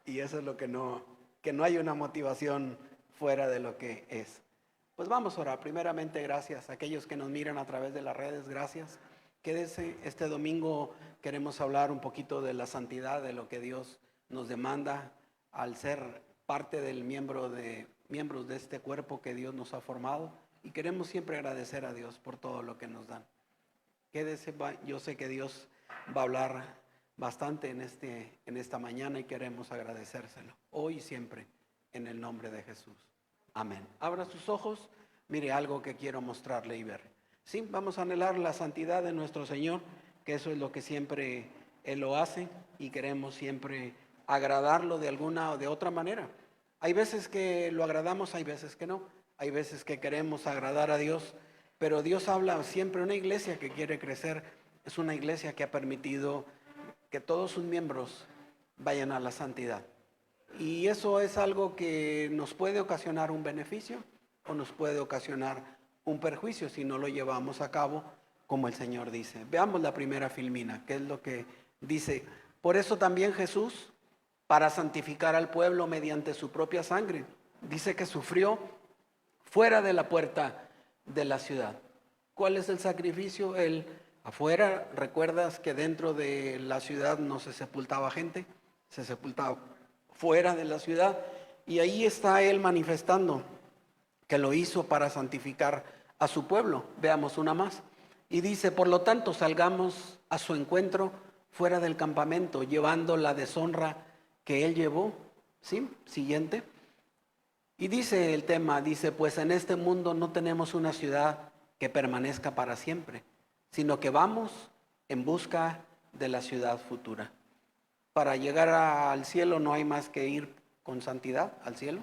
Y eso es lo que no hay una motivación fuera de lo que es. Pues vamos a orar. Primeramente, gracias a aquellos que nos miran a través de las redes, gracias. Quédese, este domingo queremos hablar un poquito de la santidad, de lo que Dios nos demanda al ser parte del miembros de este cuerpo que Dios nos ha formado. Y queremos siempre agradecer a Dios por todo lo que nos dan. Quédese, yo sé que Dios va a hablar bastante en esta mañana y queremos agradecérselo hoy y siempre en el nombre de Jesús. Amén. Abra sus ojos, mire algo que quiero mostrarle y ver. Sí, vamos a anhelar la santidad de nuestro Señor, que eso es lo que siempre Él lo hace y queremos siempre agradarlo de alguna o de otra manera. Hay veces que lo agradamos, hay veces que no. Hay veces que queremos agradar a Dios, pero Dios habla siempre. Una iglesia que quiere crecer es una iglesia que ha permitido que todos sus miembros vayan a la santidad. Y eso es algo que nos puede ocasionar un beneficio o nos puede ocasionar un perjuicio si no lo llevamos a cabo como el Señor dice. Veamos la primera filmina, que es lo que dice. Por eso también Jesús, para santificar al pueblo mediante su propia sangre, dice que sufrió fuera de la puerta de la ciudad. ¿Cuál es el sacrificio? El afuera. ¿Recuerdas que dentro de la ciudad no se sepultaba gente? Se sepultaba fuera de la ciudad. Y ahí está Él manifestando que lo hizo para santificar a su pueblo. Veamos una más. Y dice, por lo tanto, salgamos a su encuentro fuera del campamento, llevando la deshonra que Él llevó. ¿Sí? Siguiente. Y dice el tema, dice, pues en este mundo no tenemos una ciudad que permanezca para siempre, sino que vamos en busca de la ciudad futura. Para llegar al cielo no hay más que ir con santidad al cielo.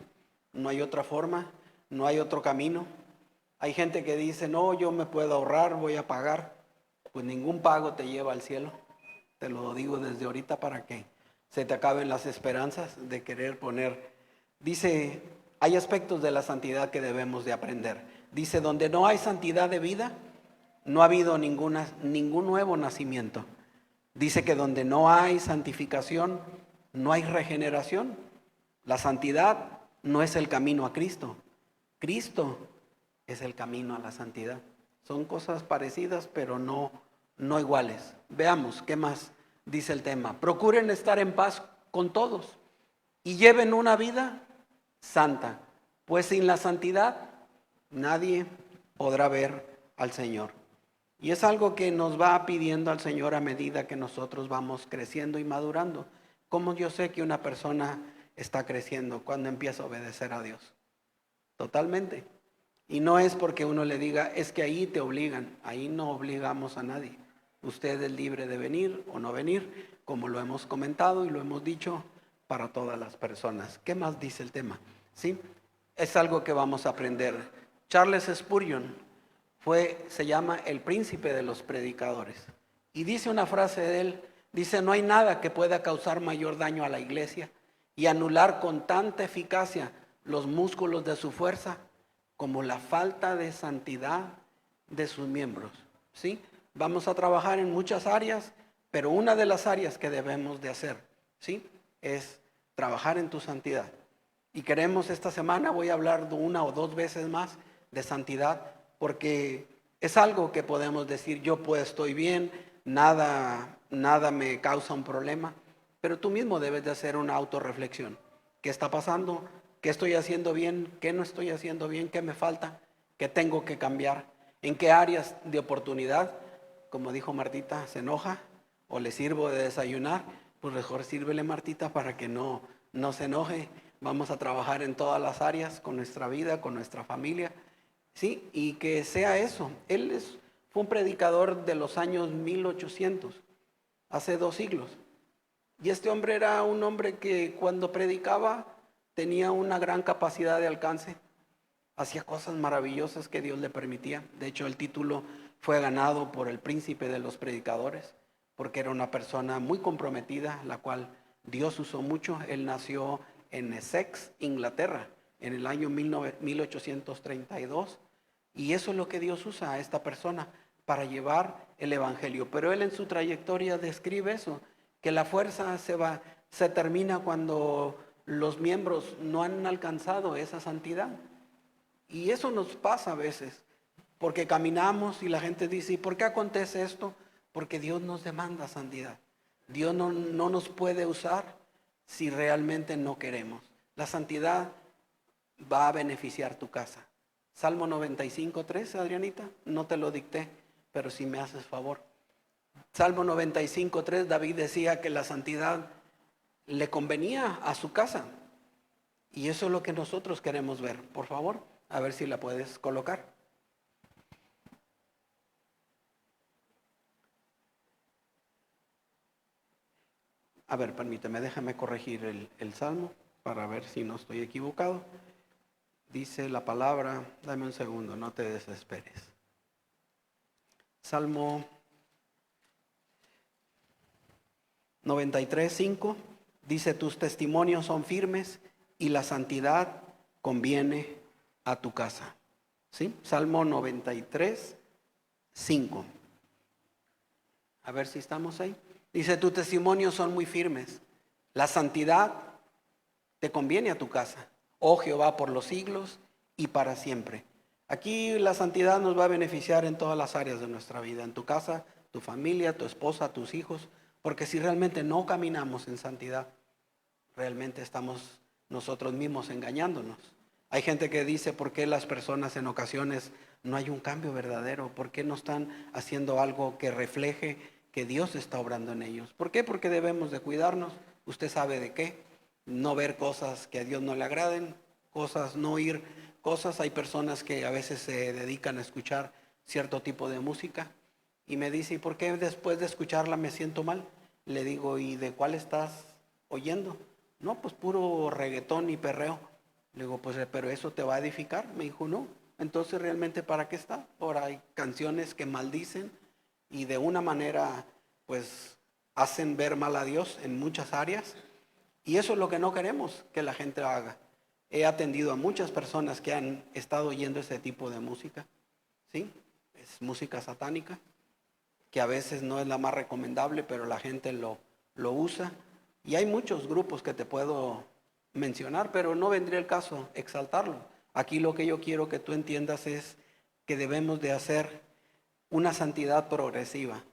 No hay otra forma, no hay otro camino. Hay gente que dice, no, yo me puedo ahorrar, voy a pagar. Pues ningún pago te lleva al cielo. Te lo digo desde ahorita para que se te acaben las esperanzas de querer poner. Dice, hay aspectos de la santidad que debemos de aprender. Dice, donde no hay santidad de vida, no ha habido ningún nuevo nacimiento. Dice que donde no hay santificación, no hay regeneración. La santidad no es el camino a Cristo. Cristo es el camino a la santidad. Son cosas parecidas, pero no iguales. Veamos, ¿qué más dice el tema? Procuren estar en paz con todos y lleven una vida santa, pues sin la santidad nadie podrá ver al Señor. Y es algo que nos va pidiendo al Señor a medida que nosotros vamos creciendo y madurando. ¿Cómo yo sé que una persona está creciendo? Cuando empieza a obedecer a Dios. Totalmente. Y no es porque uno le diga, es que ahí te obligan. Ahí no obligamos a nadie. Usted es libre de venir o no venir, como lo hemos comentado y lo hemos dicho para todas las personas. ¿Qué más dice el tema? ¿Sí? Es algo que vamos a aprender. Charles Spurgeon se llama el príncipe de los predicadores. Y dice una frase de él, dice, no hay nada que pueda causar mayor daño a la iglesia y anular con tanta eficacia los músculos de su fuerza como la falta de santidad de sus miembros. ¿Sí? Vamos a trabajar en muchas áreas, pero una de las áreas que debemos de hacer, ¿sí?, es trabajar en tu santidad. Y queremos esta semana, voy a hablar de una o dos veces más de santidad, porque es algo que podemos decir, yo pues estoy bien, nada me causa un problema, pero tú mismo debes de hacer una autorreflexión. ¿Qué está pasando? ¿Qué estoy haciendo bien? ¿Qué no estoy haciendo bien? ¿Qué me falta? ¿Qué tengo que cambiar? ¿En qué áreas de oportunidad? Como dijo Martita, se enoja o le sirvo de desayunar, pues mejor sírvele, Martita, para que no se enoje. Vamos a trabajar en todas las áreas con nuestra vida, con nuestra familia, ¿sí? Y que sea eso. Él fue un predicador de los años 1800, hace 2 siglos. Y este hombre era un hombre que cuando predicaba tenía una gran capacidad de alcance. Hacía cosas maravillosas que Dios le permitía. De hecho, el título fue ganado por el príncipe de los predicadores, porque era una persona muy comprometida, la cual Dios usó mucho. Él nació en Essex, Inglaterra, en el año 1832. Y eso es lo que Dios usa a esta persona para llevar el evangelio. Pero él en su trayectoria describe eso, que la fuerza se va se termina cuando los miembros no han alcanzado esa santidad. Y eso nos pasa a veces, porque caminamos y la gente dice, ¿y por qué acontece esto? Porque Dios nos demanda santidad. Dios no nos puede usar si realmente no queremos. La santidad va a beneficiar tu casa. Salmo 95:3, Adrianita, no te lo dicté, pero si me haces favor. Salmo 95:3, David decía que la santidad le convenía a su casa. Y eso es lo que nosotros queremos ver. Por favor, a ver si la puedes colocar. A ver, permíteme, déjame corregir el salmo para ver si no estoy equivocado. Dice la palabra, dame un segundo, no te desesperes. Salmo 93:5 dice, tus testimonios son firmes y la santidad conviene a tu casa. ¿Sí? Salmo 93:5. A ver si estamos ahí. Dice, tus testimonios son muy firmes. La santidad te conviene a tu casa. Oh Jehová, por los siglos y para siempre. Aquí la santidad nos va a beneficiar en todas las áreas de nuestra vida. En tu casa, tu familia, tu esposa, tus hijos. Porque si realmente no caminamos en santidad, realmente estamos nosotros mismos engañándonos. Hay gente que dice, ¿por qué las personas en ocasiones no hay un cambio verdadero? ¿Por qué no están haciendo algo que refleje que Dios está obrando en ellos? ¿Por qué? Porque debemos de cuidarnos. Usted sabe de qué. No ver cosas que a Dios no le agraden, cosas, no oír cosas. Hay personas que a veces se dedican a escuchar cierto tipo de música y me dice, ¿y por qué después de escucharla me siento mal? Le digo, ¿y de cuál estás oyendo? No, pues puro reggaetón y perreo. Le digo, pues, pero eso te va a edificar. Me dijo, no. Entonces, ¿realmente para qué está? Ahora hay canciones que maldicen y de una manera, pues, hacen ver mal a Dios en muchas áreas. Y eso es lo que no queremos que la gente haga. He atendido a muchas personas que han estado oyendo ese tipo de música. ¿Sí? Es música satánica, que a veces no es la más recomendable, pero la gente lo usa. Y hay muchos grupos que te puedo mencionar, pero no vendría el caso exaltarlo. Aquí lo que yo quiero que tú entiendas es que debemos de hacer una santidad progresiva.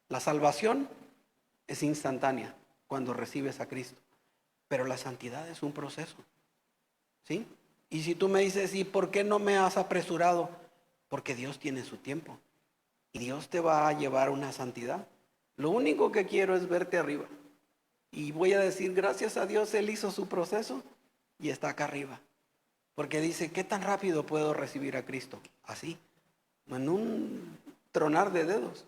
La salvación es instantánea cuando recibes a Cristo, pero la santidad es un proceso. ¿Sí? Y si tú me dices, ¿y por qué no me has apresurado? Porque Dios tiene su tiempo y Dios te va a llevar a una santidad. Lo único que quiero es verte arriba. Y voy a decir, gracias a Dios, Él hizo su proceso y está acá arriba. Porque dice, ¿qué tan rápido puedo recibir a Cristo? Así, en un tronar de dedos.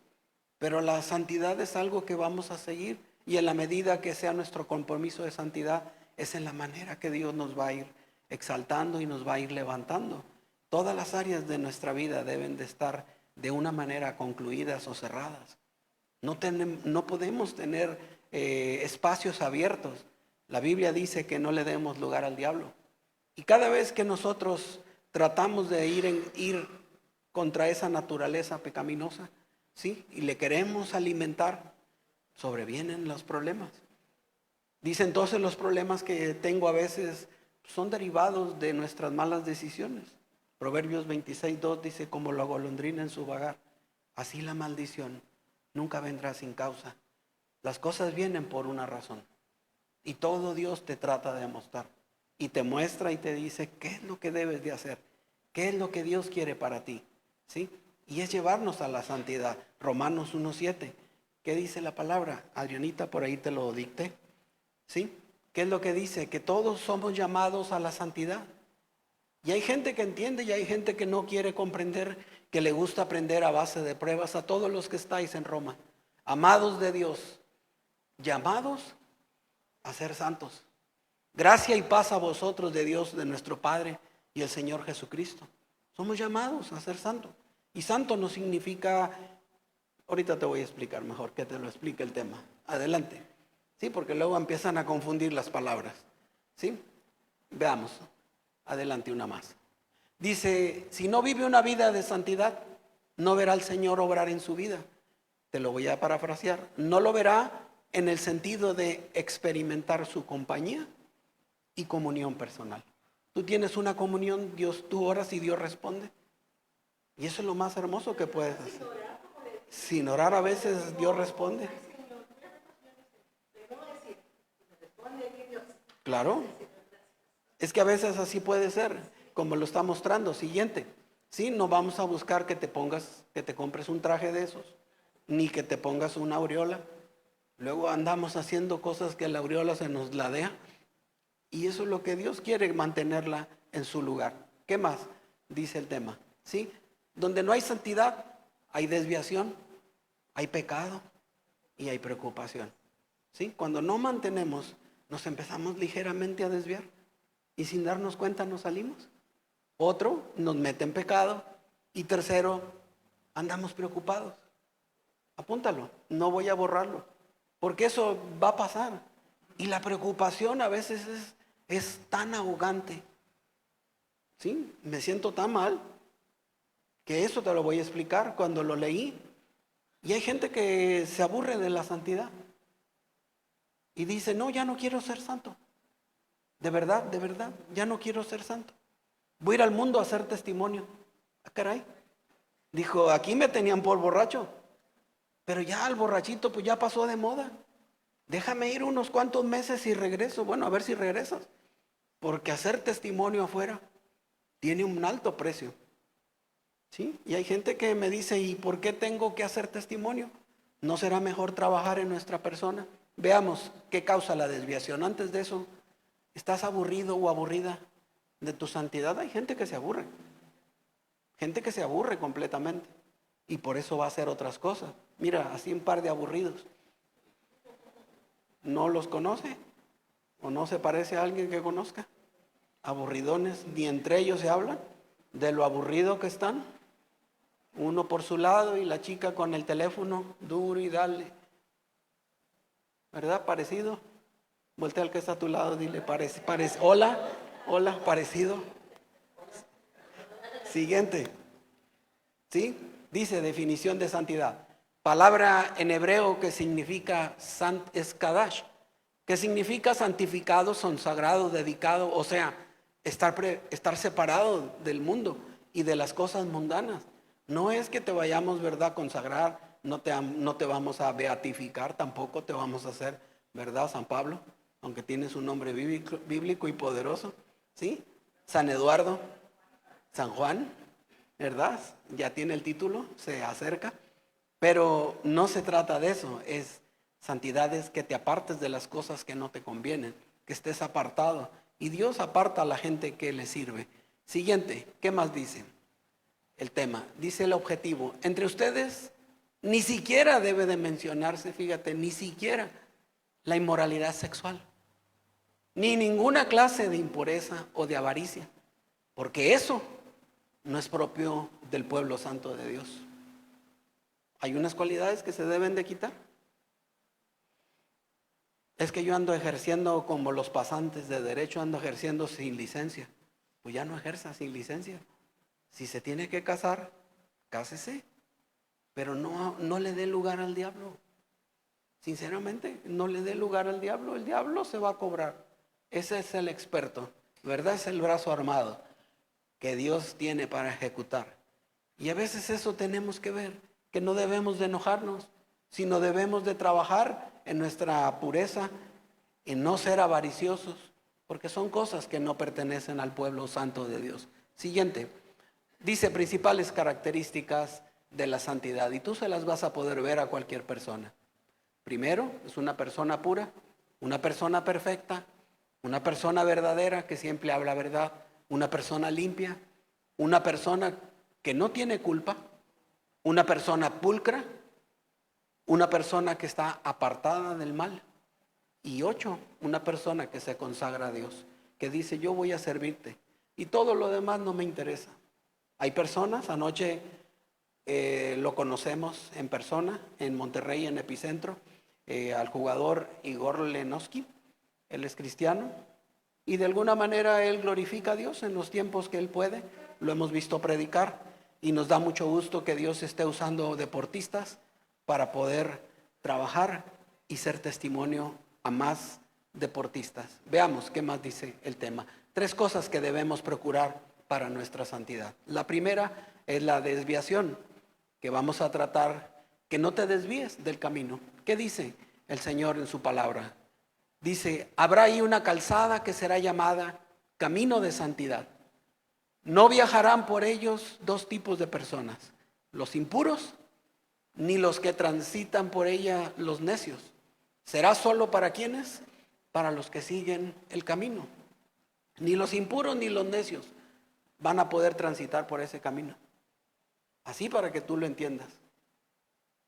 Pero la santidad es algo que vamos a seguir. Y en la medida que sea nuestro compromiso de santidad, es en la manera que Dios nos va a ir exaltando y nos va a ir levantando. Todas las áreas de nuestra vida deben de estar de una manera concluidas o cerradas. No podemos tener espacios abiertos. La Biblia dice que no le demos lugar al diablo. Y cada vez que nosotros tratamos de ir contra esa naturaleza pecaminosa, ¿sí? Y le queremos alimentar, sobrevienen los problemas. Dice entonces los problemas que tengo a veces son derivados de nuestras malas decisiones. Proverbios 26:2 dice, como la golondrina en su vagar, así la maldición nunca vendrá sin causa. Las cosas vienen por una razón. Y todo Dios te trata de mostrar. Y te muestra y te dice qué es lo que debes de hacer. Qué es lo que Dios quiere para ti. ¿Sí? Y es llevarnos a la santidad. Romanos 1:7. ¿Qué dice la palabra? Adrianita, por ahí te lo dicté. ¿Sí? ¿Qué es lo que dice? Que todos somos llamados a la santidad. Y hay gente que entiende y hay gente que no quiere comprender, que le gusta aprender a base de pruebas. A todos los que estáis en Roma, amados de Dios, llamados a ser santos. Gracia y paz a vosotros de Dios, de nuestro Padre y el Señor Jesucristo. Somos llamados a ser santos. Y santo no significa, ahorita te voy a explicar mejor, que te lo explique el tema. Adelante. Sí, porque luego empiezan a confundir las palabras. ¿Sí? Veamos. Adelante una más. Dice, si no vive una vida de santidad, no verá al Señor obrar en su vida. Te lo voy a parafrasear. No lo verá en el sentido de experimentar su compañía y comunión personal. Tú tienes una comunión, tú oras y Dios responde. Y eso es lo más hermoso que puedes hacer. Sin orar a veces Dios responde. Claro. Es que a veces así puede ser, como lo está mostrando. Siguiente. Sí, no vamos a buscar que te compres un traje de esos, ni que te pongas una aureola. Luego andamos haciendo cosas que la aureola se nos ladea. Y eso es lo que Dios quiere, mantenerla en su lugar. ¿Qué más? Dice el tema. ¿Sí? Donde no hay santidad, hay desviación, hay pecado y hay preocupación. ¿Sí? Cuando no mantenemos, nos empezamos ligeramente a desviar y sin darnos cuenta nos salimos. Otro, nos mete en pecado. Y tercero, andamos preocupados. Apúntalo, no voy a borrarlo, porque eso va a pasar. Y la preocupación a veces es tan ahogante. ¿Sí? Me siento tan mal que eso te lo voy a explicar cuando lo leí. Y hay gente que se aburre de la santidad y dice, no, ya no quiero ser santo. De verdad, ya no quiero ser santo. Voy a ir al mundo a hacer testimonio. Ah, caray. Dijo, aquí me tenían por borracho, pero ya el borrachito pues ya pasó de moda. Déjame ir unos cuantos meses y regreso. Bueno, a ver si regresas. Porque hacer testimonio afuera tiene un alto precio. ¿Sí? Y hay gente que me dice, ¿y por qué tengo que hacer testimonio? ¿No será mejor trabajar en nuestra persona? Veamos qué causa la desviación. Antes de eso, ¿estás aburrido o aburrida de tu santidad? Hay gente que se aburre. Gente que se aburre completamente. Y por eso va a hacer otras cosas. Mira, así un par de aburridos. ¿No los conoce? ¿O no se parece a alguien que conozca? Aburridones, ni entre ellos se hablan de lo aburrido que están. Uno por su lado y la chica con el teléfono duro y dale. ¿Verdad? Parecido. Voltea al que está a tu lado, dile, hola, parecido. Siguiente. ¿Sí? Dice definición de santidad. Palabra en hebreo que significa es kadash, que significa santificado, consagrado, dedicado, o sea, estar separado del mundo y de las cosas mundanas. No es que te vayamos, ¿verdad?, a consagrar, no te vamos a beatificar, tampoco te vamos a hacer, ¿verdad, San Pablo? Aunque tienes un nombre bíblico y poderoso, ¿sí? San Eduardo, San Juan, ¿verdad? Ya tiene el título, se acerca, pero no se trata de eso, es santidad, es que te apartes de las cosas que no te convienen, que estés apartado, y Dios aparta a la gente que le sirve. Siguiente, ¿qué más dice? El tema, dice el objetivo, entre ustedes ni siquiera debe de mencionarse, fíjate, ni siquiera la inmoralidad sexual, ni ninguna clase de impureza o de avaricia, porque eso no es propio del pueblo santo de Dios. Hay unas cualidades que se deben de quitar. Es que yo ando ejerciendo como los pasantes de derecho, ando ejerciendo sin licencia. Pues ya no ejerza sin licencia. Si se tiene que casar, cásese, pero no le dé lugar al diablo. Sinceramente, no le dé lugar al diablo. El diablo se va a cobrar. Ese es el experto, ¿verdad? Es el brazo armado que Dios tiene para ejecutar. Y a veces eso tenemos que ver, que no debemos de enojarnos, sino debemos de trabajar en nuestra pureza, en no ser avariciosos, porque son cosas que no pertenecen al pueblo santo de Dios. Siguiente, dice principales características de la santidad, y tú se las vas a poder ver a cualquier persona. Primero, es una persona pura, una persona perfecta, una persona verdadera que siempre habla verdad, una persona limpia, una persona que no tiene culpa, una persona pulcra, una persona que está apartada del mal. Y 8, una persona que se consagra a Dios, que dice yo voy a servirte y todo lo demás no me interesa. Hay personas, anoche lo conocemos en persona, en Monterrey, en Epicentro, al jugador Igor Lenoski, él es cristiano, y de alguna manera él glorifica a Dios en los tiempos que él puede, lo hemos visto predicar, y nos da mucho gusto que Dios esté usando deportistas para poder trabajar y ser testimonio a más deportistas. Veamos qué más dice el tema. 3 cosas que debemos procurar para nuestra santidad. La primera es la desviación, que vamos a tratar, que no te desvíes del camino. ¿Qué dice el Señor en su palabra? Dice, habrá ahí una calzada que será llamada camino de santidad. No viajarán por ellos 2 tipos de personas, los impuros ni los que transitan por ella los necios. ¿Será solo para quienes? Para los que siguen el camino. Ni los impuros ni los necios van a poder transitar por ese camino. Así para que tú lo entiendas.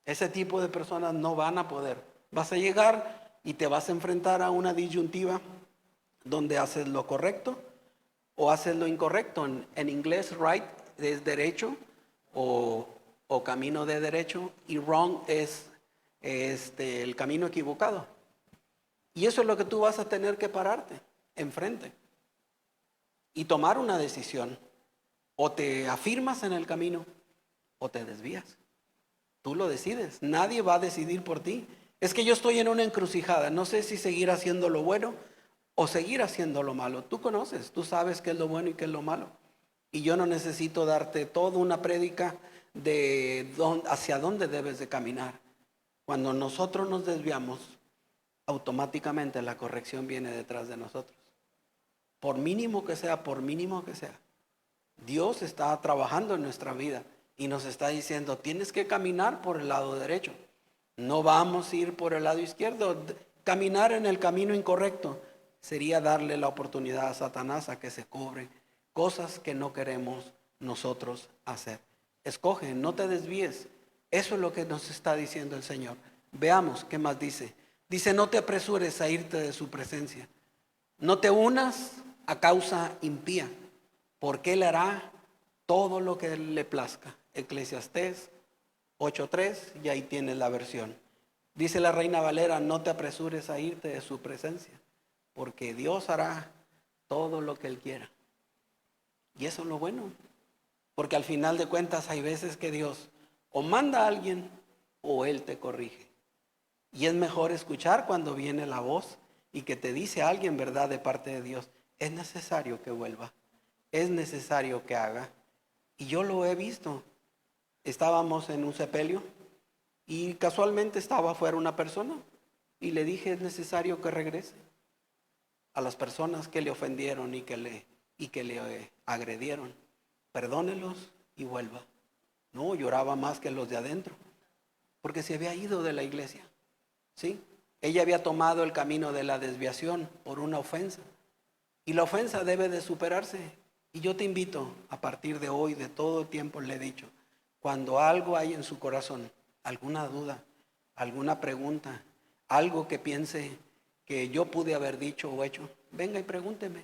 Ese tipo de personas no van a poder. Vas a llegar y te vas a enfrentar a una disyuntiva donde haces lo correcto o haces lo incorrecto. En inglés, right es derecho o camino de derecho, y wrong es el camino equivocado. Y eso es lo que tú vas a tener que pararte enfrente y tomar una decisión. O te afirmas en el camino o te desvías. Tú lo decides. Nadie va a decidir por ti. Es que yo estoy en una encrucijada. No sé si seguir haciendo lo bueno o seguir haciendo lo malo. Tú conoces, tú sabes qué es lo bueno y qué es lo malo. Y yo no necesito darte toda una prédica de hacia dónde debes de caminar. Cuando nosotros nos desviamos, automáticamente la corrección viene detrás de nosotros. Por mínimo que sea, por mínimo que sea. Dios está trabajando en nuestra vida y nos está diciendo, tienes que caminar por el lado derecho. No vamos a ir por el lado izquierdo. Caminar en el camino incorrecto sería darle la oportunidad a Satanás a que se cobre cosas que no queremos nosotros hacer. Escoge, no te desvíes. Eso es lo que nos está diciendo el Señor. Veamos qué más dice. Dice, no te apresures a irte de su presencia. No te unas a causa impía, porque Él hará todo lo que le plazca. Eclesiastés 8:3, y ahí tienes la versión. Dice la Reina Valera, no te apresures a irte de su presencia, porque Dios hará todo lo que Él quiera. Y eso es lo bueno, porque al final de cuentas hay veces que Dios o manda a alguien o Él te corrige. Y es mejor escuchar cuando viene la voz y que te dice alguien, ¿verdad?, de parte de Dios. Es necesario que vuelva, es necesario que haga. Y yo lo he visto. Estábamos en un sepelio y casualmente estaba afuera una persona y le dije, es necesario que regrese. A las personas que le ofendieron y que le agredieron, perdónelos y vuelva. No, lloraba más que los de adentro, porque se había ido de la iglesia. ¿Sí? Ella había tomado el camino de la desviación por una ofensa. Y la ofensa debe de superarse. Y yo te invito, a partir de hoy, de todo el tiempo le he dicho, cuando algo hay en su corazón, alguna duda, alguna pregunta, algo que piense que yo pude haber dicho o hecho, venga y pregúnteme.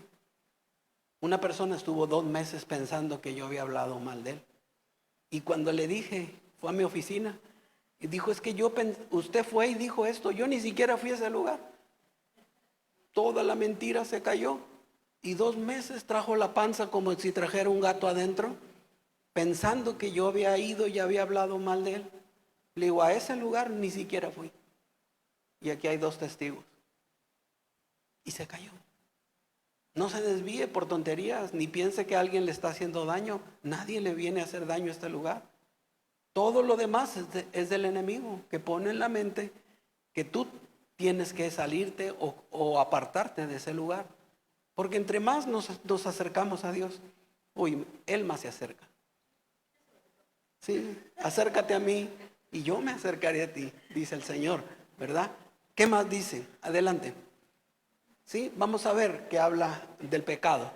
Una persona estuvo 2 meses pensando que yo había hablado mal de él. Y cuando le dije, fue a mi oficina y dijo, es que usted fue y dijo esto, yo ni siquiera fui a ese lugar. Toda la mentira se cayó y 2 meses trajo la panza como si trajera un gato adentro, pensando que yo había ido y había hablado mal de él. Le digo, a ese lugar ni siquiera fui. Y aquí hay 2 testigos. Y se cayó. No se desvíe por tonterías, ni piense que alguien le está haciendo daño. Nadie le viene a hacer daño a este lugar. Todo lo demás es del enemigo, que pone en la mente que tú tienes que salirte o apartarte de ese lugar. Porque entre más nos acercamos a Dios, Él más se acerca. Sí, acércate a mí y yo me acercaré a ti, dice el Señor, ¿verdad? ¿Qué más dice? Adelante. Sí, vamos a ver que habla del pecado.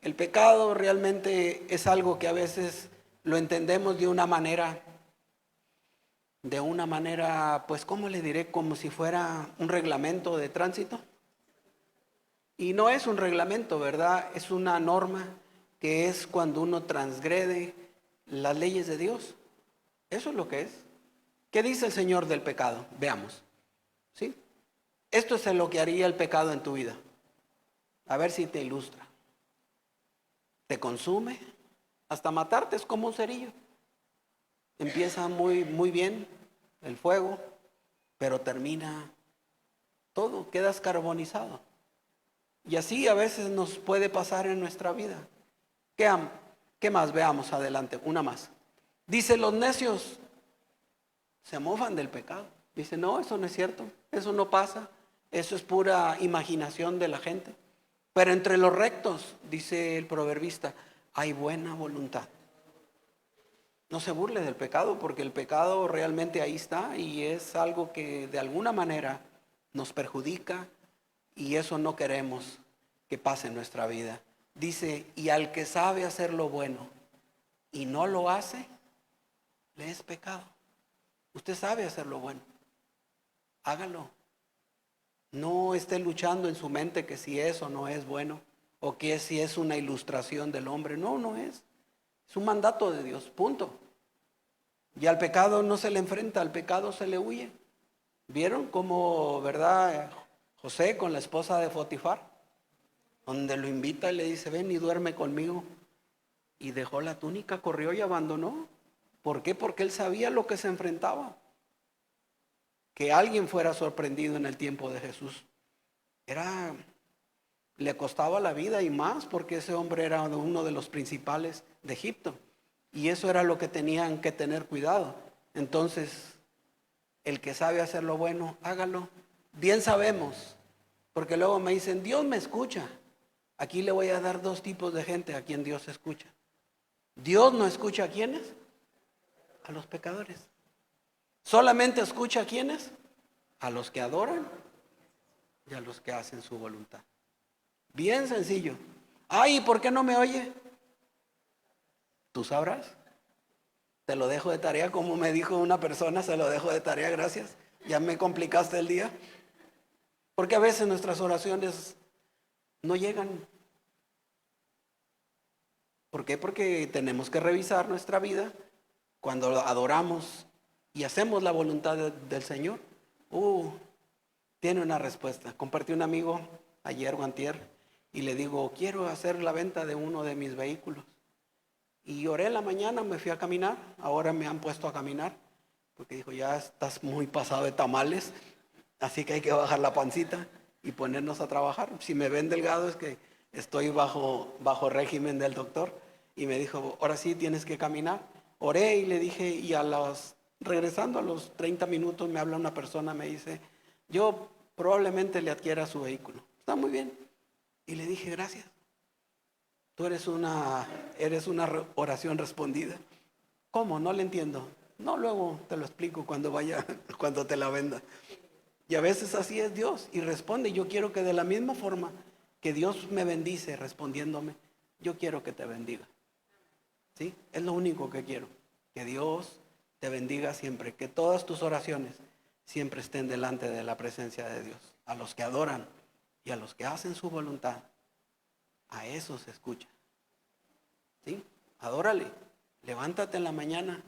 El pecado realmente es algo que a veces lo entendemos de una manera, pues, ¿cómo le diré? Como si fuera un reglamento de tránsito. Y no es un reglamento, ¿verdad? Es una norma que es cuando uno transgrede las leyes de Dios. Eso es lo que es. ¿Qué dice el Señor del pecado? Veamos. ¿Sí? Esto es lo que haría el pecado en tu vida. A ver si te ilustra. Te consume, hasta matarte, es como un cerillo. Empieza muy, muy bien el fuego, pero termina todo quedas carbonizado. Y así a veces nos puede pasar en nuestra vida. ¿Qué más? Veamos adelante, una más. Dice, los necios se mofan del pecado. Dice, no, eso no es cierto, eso no pasa, eso es pura imaginación de la gente. Pero entre los rectos, dice el proverbista, hay buena voluntad. No se burle del pecado, porque el pecado realmente ahí está y es algo que de alguna manera nos perjudica y eso no queremos que pase en nuestra vida. Dice, y al que sabe hacer lo bueno y no lo hace, le es pecado. Usted sabe hacer lo bueno, hágalo. No esté luchando en su mente que si eso no es bueno o que si es una ilustración del hombre. No, no es. Es un mandato de Dios, punto. Y al pecado no se le enfrenta, al pecado se le huye. ¿Vieron cómo, verdad, José con la esposa de Potifar? Donde lo invita y le dice, ven y duerme conmigo. Y dejó la túnica, corrió y abandonó. ¿Por qué? Porque él sabía lo que se enfrentaba. Que alguien fuera sorprendido en el tiempo de Jesús. Le costaba la vida y más porque ese hombre era uno de los principales de Egipto. Y eso era lo que tenían que tener cuidado. Entonces, el que sabe hacer lo bueno, hágalo. Bien sabemos, porque luego me dicen, Dios me escucha. Aquí le voy a dar dos tipos de gente a quien Dios escucha. Dios no escucha a quiénes, a los pecadores. Solamente escucha a quiénes, a los que adoran y a los que hacen su voluntad. Bien sencillo. Ay, ¿por qué no me oye? Tú sabrás. Te lo dejo de tarea, como me dijo una persona, se lo dejo de tarea, gracias. Ya me complicaste el día. Porque a veces nuestras oraciones no llegan. ¿Por qué? Porque tenemos que revisar nuestra vida cuando adoramos y hacemos la voluntad del Señor. Tiene una respuesta. Compartí un amigo ayer o antier y le digo, quiero hacer la venta de uno de mis vehículos. Y oré en la mañana, me fui a caminar, ahora me han puesto a caminar, porque dijo, ya estás muy pasado de tamales, así que hay que bajar la pancita y ponernos a trabajar. Si me ven delgado es que estoy bajo régimen del doctor. Y me dijo, ahora sí tienes que caminar. Oré y le dije, y regresando a los 30 minutos me habla una persona, me dice, yo probablemente le adquiera su vehículo. Está muy bien. Y le dije, gracias. Tú eres una oración respondida. ¿Cómo? No le entiendo. No, luego te lo explico cuando te la venda. Y a veces así es Dios y responde. Yo quiero que de la misma forma que Dios me bendice respondiéndome, yo quiero que te bendiga. ¿Sí? Es lo único que quiero. Que Dios te bendiga siempre. Que todas tus oraciones siempre estén delante de la presencia de Dios. A los que adoran y a los que hacen su voluntad. A eso se escucha. ¿Sí? Adórale. Levántate en la mañana.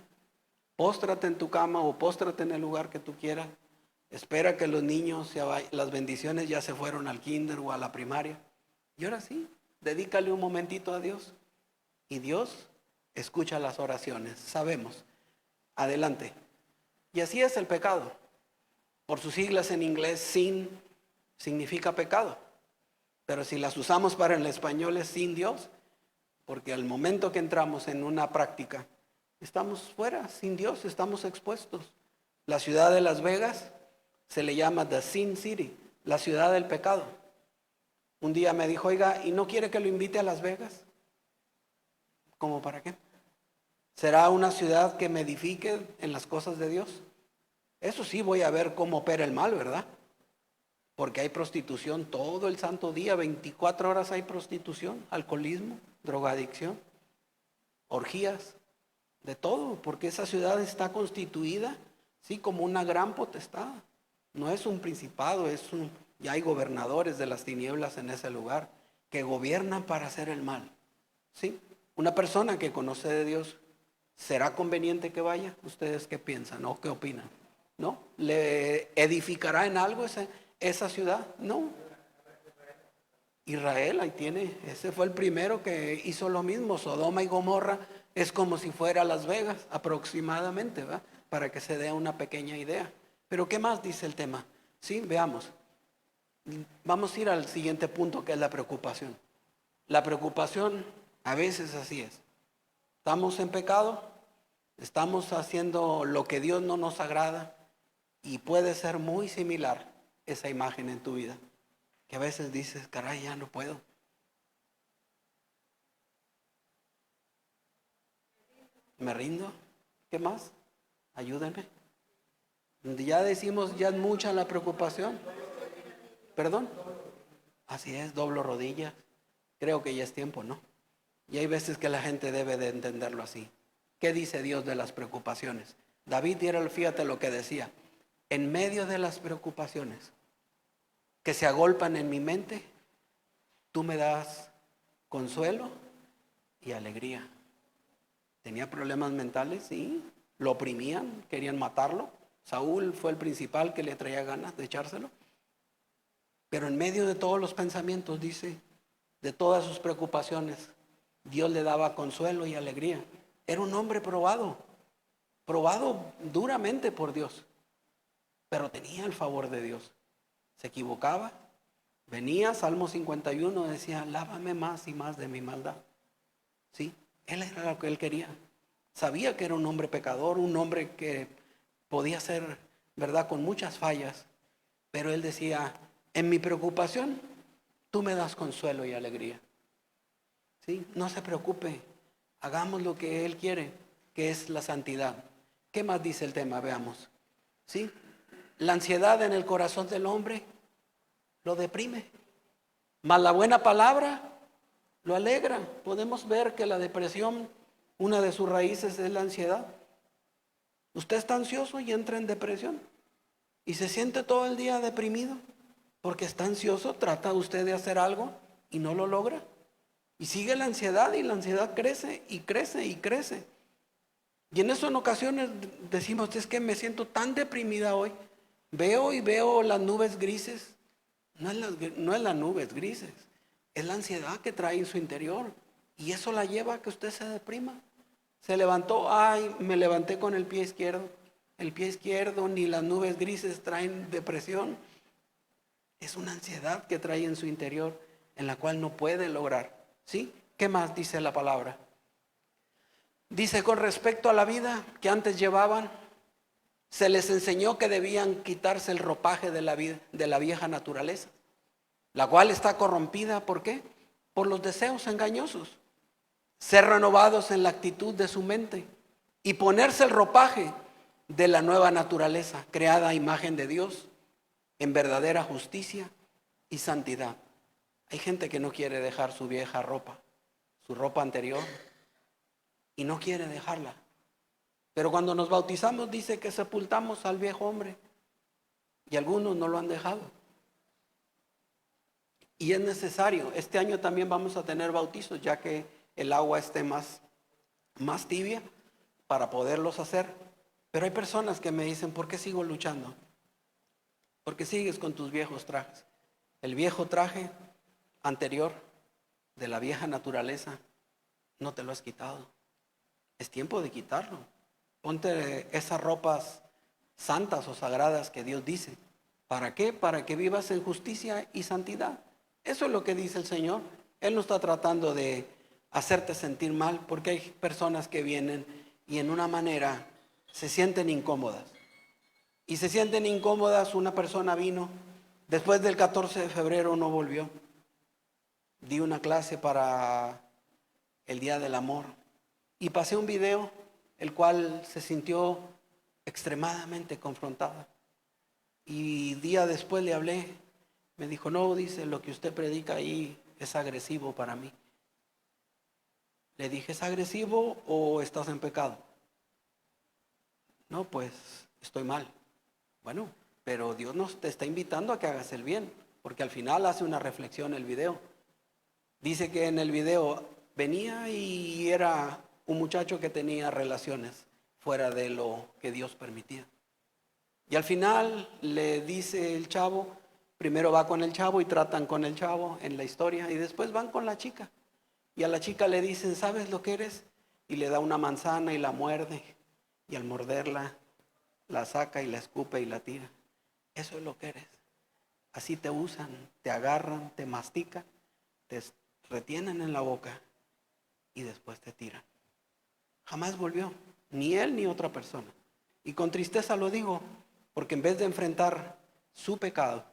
Póstrate en tu cama o póstrate en el lugar que tú quieras. Espera que los niños, las bendiciones ya se fueron al kinder o a la primaria. Y ahora sí, dedícale un momentito a Dios. Y Dios escucha las oraciones. Sabemos. Adelante. Y así es el pecado. Por sus siglas en inglés, sin significa pecado. Pero si las usamos para el español es sin Dios, porque al momento que entramos en una práctica, estamos fuera, sin Dios, estamos expuestos. La ciudad de Las Vegas se le llama The Sin City, la ciudad del pecado. Un día me dijo, oiga, ¿y no quiere que lo invite a Las Vegas? ¿Cómo para qué? ¿Será una ciudad que me edifique en las cosas de Dios? Eso sí, voy a ver cómo opera el mal, ¿verdad? Porque hay prostitución todo el santo día, 24 horas hay prostitución, alcoholismo, drogadicción, orgías, de todo, porque esa ciudad está constituida, sí, como una gran potestad. No es un principado, ya hay gobernadores de las tinieblas en ese lugar que gobiernan para hacer el mal, ¿sí? Una persona que conoce de Dios, ¿será conveniente que vaya? ¿Ustedes qué piensan o qué opinan? ¿No? ¿Le edificará en algo esa ciudad? No. Israel, ahí tiene, ese fue el primero que hizo lo mismo. Sodoma y Gomorra es como si fuera Las Vegas, aproximadamente, ¿va? Para que se dé una pequeña idea. Pero ¿qué más dice el tema? Sí, veamos. Vamos a ir al siguiente punto, que es la preocupación. La preocupación a veces así es. Estamos en pecado, estamos haciendo lo que Dios no nos agrada y puede ser muy similar esa imagen en tu vida. Que a veces dices, caray, ya no puedo. ¿Me rindo? ¿Qué más? Ayúdenme. Ya decimos, ya es mucha la preocupación. ¿Perdón? Así es, doblo rodillas. Creo que ya es tiempo, ¿no? Y hay veces que la gente debe de entenderlo así. ¿Qué dice Dios de las preocupaciones? David era, fíjate lo que decía, en medio de las preocupaciones que se agolpan en mi mente, tú me das consuelo y alegría. Tenía problemas mentales, sí, lo oprimían, querían matarlo. Saúl fue el principal que le traía ganas de echárselo. Pero en medio de todos los pensamientos, dice, de todas sus preocupaciones, Dios le daba consuelo y alegría. Era un hombre probado, probado duramente por Dios, pero tenía el favor de Dios. Se equivocaba, venía, Salmo 51 decía, lávame más y más de mi maldad. Sí, él era lo que él quería. Sabía que era un hombre pecador, un hombre que podía ser, verdad, con muchas fallas, pero él decía, en mi preocupación, tú me das consuelo y alegría. ¿Sí? No se preocupe, hagamos lo que Él quiere, que es la santidad. ¿Qué más dice el tema? Veamos. ¿Sí? La ansiedad en el corazón del hombre lo deprime, mas la buena palabra lo alegra. Podemos ver que la depresión, una de sus raíces es la ansiedad. Usted está ansioso y entra en depresión y se siente todo el día deprimido porque está ansioso, trata usted de hacer algo y no lo logra. Y sigue la ansiedad y la ansiedad crece y crece y crece. Y en eso en ocasiones decimos, es que me siento tan deprimida hoy. Veo y veo las nubes grises. No es las nubes grises, es la ansiedad que trae en su interior. Y eso la lleva a que usted se deprima. Se levantó, ay, me levanté con el pie izquierdo. El pie izquierdo, ni las nubes grises traen depresión. Es una ansiedad que trae en su interior, en la cual no puede lograr. ¿Sí? ¿Qué más dice la palabra? Dice con respecto a la vida que antes llevaban, se les enseñó que debían quitarse el ropaje de la vida, de la vieja naturaleza, la cual está corrompida, ¿por qué? Por los deseos engañosos. Ser renovados en la actitud de su mente y ponerse el ropaje de la nueva naturaleza, creada a imagen de Dios, en verdadera justicia y santidad. Hay gente que no quiere dejar su vieja ropa, su ropa anterior, y no quiere dejarla. Pero cuando nos bautizamos dice que sepultamos al viejo hombre, y algunos no lo han dejado. Y es necesario, este año también vamos a tener bautizos, ya que el agua esté más tibia para poderlos hacer. Pero hay personas que me dicen, ¿por qué sigo luchando? Porque sigues con tus viejos trajes. El viejo traje anterior de la vieja naturaleza no te lo has quitado. Es tiempo de quitarlo. Ponte esas ropas santas o sagradas que Dios dice. ¿Para qué? Para que vivas en justicia y santidad. Eso es lo que dice el Señor. Él no está tratando de hacerte sentir mal, porque hay personas que vienen y en una manera se sienten incómodas. Y se sienten incómodas. Una persona vino, después del 14 de febrero no volvió. Di una clase para el Día del Amor y pasé un video, el cual se sintió extremadamente confrontada. Y día después le hablé, me dijo, no, dice, lo que usted predica ahí es agresivo para mí. Le dije, ¿es agresivo o estás en pecado? No, pues estoy mal. Bueno, pero Dios nos te está invitando a que hagas el bien, porque al final hace una reflexión el video. Dice que en el video venía y era un muchacho que tenía relaciones fuera de lo que Dios permitía. Y al final le dice el chavo, primero va con el chavo y tratan con el chavo en la historia y después van con la chica. Y a la chica le dicen, ¿sabes lo que eres? Y le da una manzana y la muerde. Y al morderla, la saca y la escupe y la tira. Eso es lo que eres. Así te usan, te agarran, te mastican, te retienen en la boca y después te tiran. Jamás volvió, ni él ni otra persona. Y con tristeza lo digo, porque en vez de enfrentar su pecado,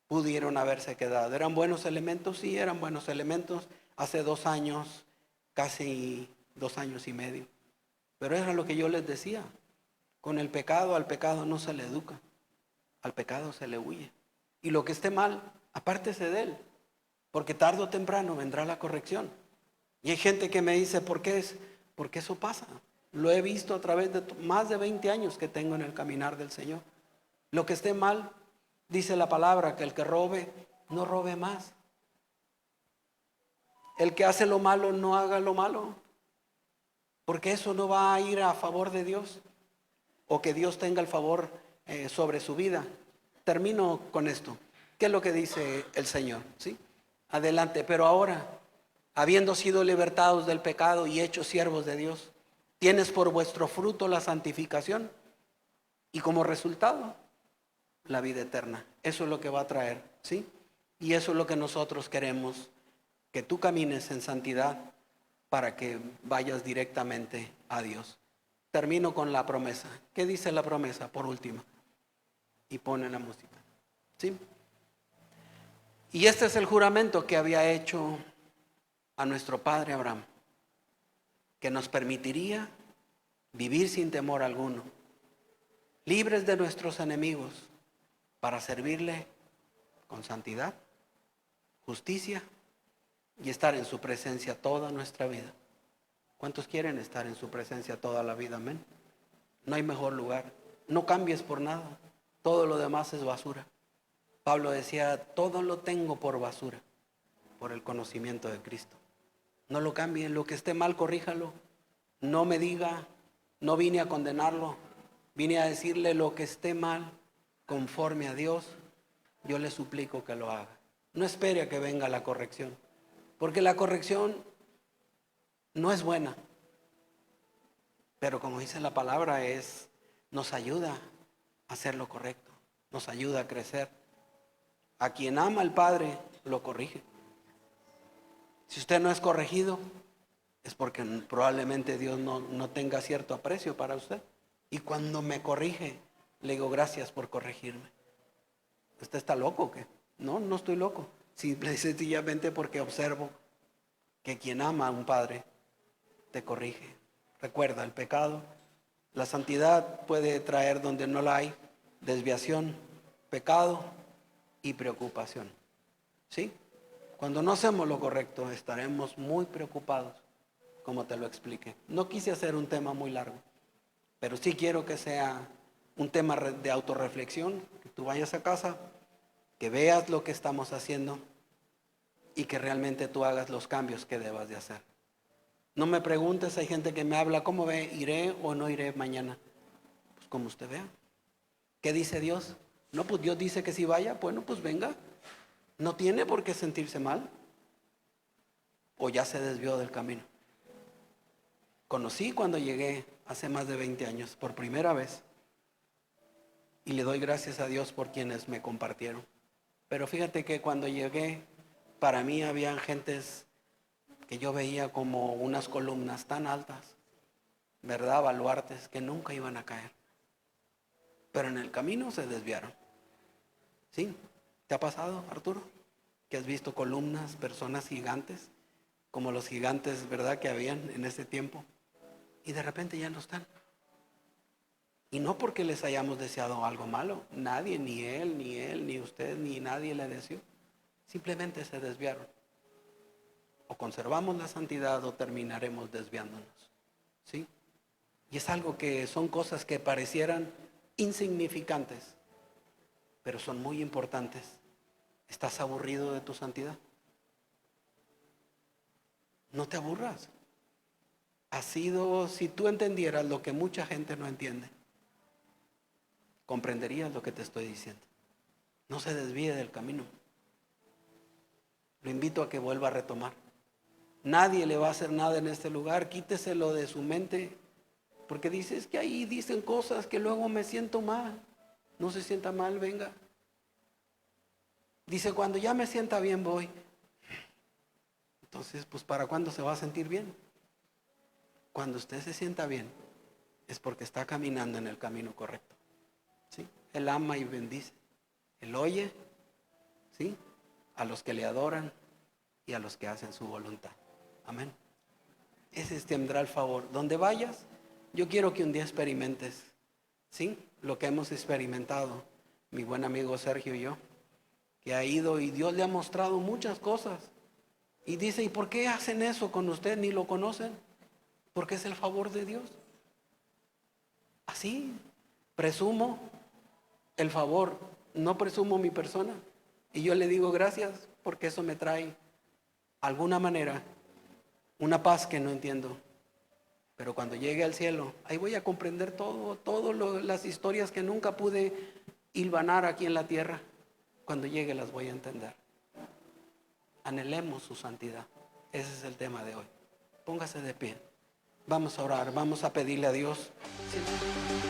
pudieron haberse quedado. ¿Eran buenos elementos? Sí, eran buenos elementos. Hace 2 años, casi 2 años y medio. Pero era lo que yo les decía. Con el pecado, al pecado no se le educa. Al pecado se le huye. Y lo que esté mal, apártese de él. Porque tarde o temprano vendrá la corrección. Y hay gente que me dice, ¿por qué es? Porque eso pasa. Lo he visto a través de más de 20 años que tengo en el caminar del Señor. Lo que esté mal, dice la palabra, que el que robe, no robe más. El que hace lo malo, no haga lo malo. Porque eso no va a ir a favor de Dios. O que Dios tenga el favor sobre su vida. Termino con esto. ¿Qué es lo que dice el Señor? ¿Sí? Adelante. Pero ahora, habiendo sido libertados del pecado y hechos siervos de Dios, tienes por vuestro fruto la santificación y como resultado la vida eterna. Eso es lo que va a traer, ¿sí? Y eso es lo que nosotros queremos, que tú camines en santidad para que vayas directamente a Dios. Termino con la promesa. ¿Qué dice la promesa por último? Y pone la música, ¿sí? Y este es el juramento que había hecho a nuestro padre Abraham, que nos permitiría vivir sin temor alguno, libres de nuestros enemigos, para servirle con santidad, justicia y estar en su presencia toda nuestra vida. ¿Cuántos quieren estar en su presencia toda la vida? Amén. No hay mejor lugar. No cambies por nada. Todo lo demás es basura. Pablo decía, todo lo tengo por basura, por el conocimiento de Cristo. No lo cambien, lo que esté mal, corríjalo. No me diga, no vine a condenarlo, vine a decirle lo que esté mal, conforme a Dios, yo le suplico que lo haga. No espere a que venga la corrección, porque la corrección no es buena, pero como dice la palabra, nos ayuda a hacer lo correcto, nos ayuda a crecer. A quien ama al Padre, lo corrige. Si usted no es corregido, es porque probablemente Dios no tenga cierto aprecio para usted. Y cuando me corrige, le digo, gracias por corregirme. ¿Usted está loco o qué? No, no estoy loco. Simple y sencillamente porque observo que quien ama a un padre te corrige. Recuerda, el pecado, la santidad puede traer donde no la hay, desviación, pecado y preocupación. ¿Sí? Cuando no hacemos lo correcto, estaremos muy preocupados, como te lo expliqué. No quise hacer un tema muy largo, pero sí quiero que sea un tema de autorreflexión, que tú vayas a casa, que veas lo que estamos haciendo y que realmente tú hagas los cambios que debas de hacer. No me preguntes, hay gente que me habla, ¿cómo ve? ¿Iré o no iré mañana? Pues como usted vea. ¿Qué dice Dios? No, pues Dios dice que si vaya, bueno, pues venga. No tiene por qué sentirse mal. O ya se desvió del camino. Conocí cuando llegué hace más de 20 años, por primera vez. Y le doy gracias a Dios por quienes me compartieron. Pero fíjate que cuando llegué, para mí habían gentes que yo veía como unas columnas tan altas, ¿verdad? Baluartes que nunca iban a caer. Pero en el camino se desviaron. ¿Sí? ¿Te ha pasado, Arturo? Que has visto columnas, personas gigantes, como los gigantes, ¿verdad? Que habían en ese tiempo. Y de repente ya no están. Y no porque les hayamos deseado algo malo. Nadie, ni él, ni usted, ni nadie le deseó. Simplemente se desviaron. O conservamos la santidad o terminaremos desviándonos. ¿Sí? Y es algo que son cosas que parecieran insignificantes, pero son muy importantes. ¿Estás aburrido de tu santidad? No te aburras. Si tú entendieras lo que mucha gente no entiende, comprenderías lo que te estoy diciendo. No se desvíe del camino. Lo invito a que vuelva a retomar. Nadie le va a hacer nada en este lugar. Quíteselo de su mente. Porque dices que ahí dicen cosas que luego me siento mal. No se sienta mal, venga. Dice, cuando ya me sienta bien voy. Entonces, pues ¿para cuándo se va a sentir bien? Cuando usted se sienta bien, es porque está caminando en el camino correcto. ¿Sí? Él ama y bendice. Él oye, ¿sí?, a los que le adoran y a los que hacen su voluntad. Amén. Ese tendrá el favor. Donde vayas, yo quiero que un día experimentes, ¿sí?, lo que hemos experimentado, mi buen amigo Sergio y yo, que ha ido y Dios le ha mostrado muchas cosas. Y dice, ¿y por qué hacen eso con usted? Ni lo conocen. Porque es el favor de Dios. Así, presumo el favor, no presumo mi persona. Y yo le digo gracias porque eso me trae, alguna manera, una paz que no entiendo. Pero cuando llegue al cielo, ahí voy a comprender todas las historias que nunca pude hilvanar aquí en la tierra. Cuando llegue las voy a entender. Anhelemos su santidad. Ese es el tema de hoy. Póngase de pie. Vamos a orar, vamos a pedirle a Dios. Sí.